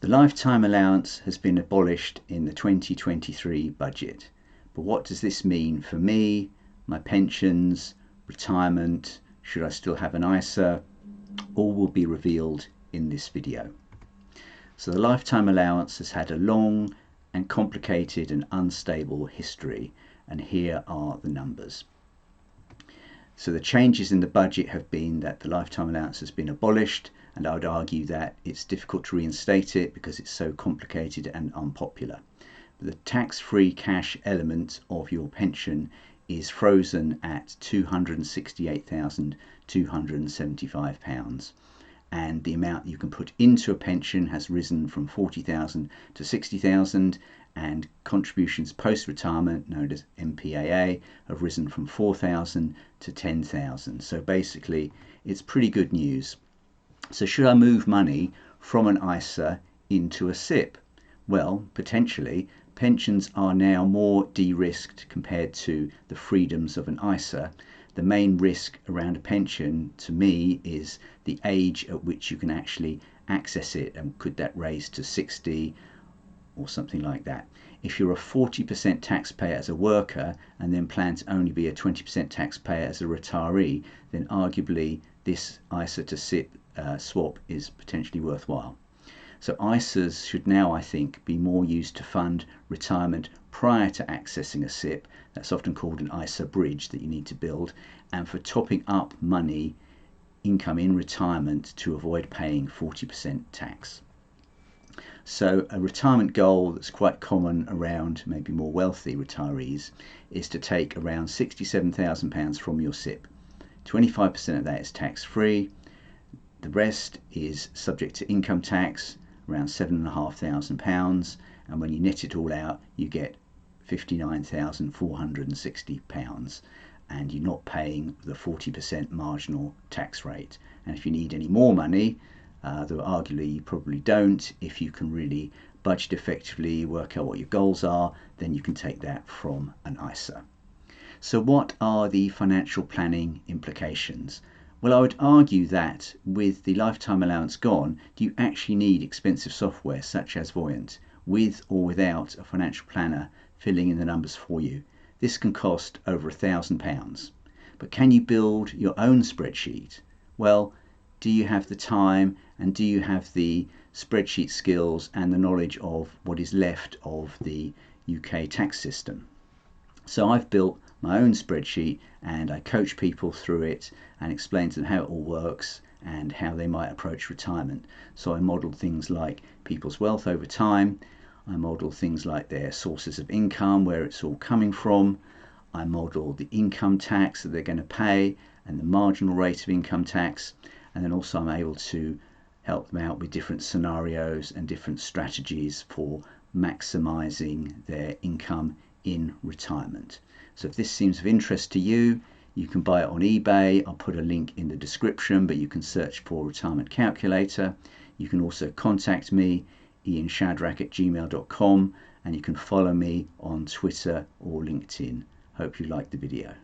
The lifetime allowance has been abolished in the 2023 budget. But what does this mean for me, my pensions, retirement? Should I still have an ISA? All will be revealed in this video. So the lifetime allowance has had a long and complicated and unstable history, and here are the numbers. So the changes in the budget have been that the lifetime allowance has been abolished, and I would argue that it's difficult to reinstate it because it's so complicated and unpopular. The tax-free cash element of your pension is frozen at £268,275, and the amount you can put into a pension has risen from 40,000 to 60,000, and contributions post-retirement, known as MPAA, have risen from 4,000 to 10,000. So basically it's pretty good news. So should I move money from an ISA into a SIPP? Well, potentially. Pensions are now more de-risked compared to the freedoms of an ISA. The main risk around a pension to me is the age at which you can actually access it, and could that raise to 60 or something like that. If you're a 40% taxpayer as a worker and then plan to only be a 20% taxpayer as a retiree, then arguably this ISA to SIPP swap is potentially worthwhile. So ISAs should now, I think, be more used to fund retirement prior to accessing a SIPP. That's often called an ISA bridge that you need to build, and for topping up money, income in retirement, to avoid paying 40% tax. So a retirement goal that's quite common around maybe more wealthy retirees is to take around £67,000 from your SIPP. 25% of that is tax-free. The rest is subject to income tax, around £7,500, and when you net it all out, you get £59,460, and you're not paying the 40% marginal tax rate. And if you need any more money, though arguably you probably don't, if you can really budget effectively, work out what your goals are, then you can take that from an ISA. So what are the financial planning implications? Well, I would argue that with the lifetime allowance gone, do you actually need expensive software such as Voyant, with or without a financial planner filling in the numbers for you? This can cost over £1,000. But can you build your own spreadsheet? Well, do you have the time, and do you have the spreadsheet skills and the knowledge of what is left of the UK tax system? So I've built my own spreadsheet, and I coach people through it and explain to them how it all works and how they might approach retirement. So I modeled things like people's wealth over time. I modeled things like their sources of income, where it's all coming from. I modeled the income tax that they're going to pay and the marginal rate of income tax. And then also I'm able to help them out with different scenarios and different strategies for maximizing their income in retirement. So if this seems of interest to you, you can buy it on eBay. I'll put a link in the description, but you can search for Retirement Calculator. You can also contact me, ianshadrack@gmail.com, and you can follow me on Twitter or LinkedIn. Hope you liked the video.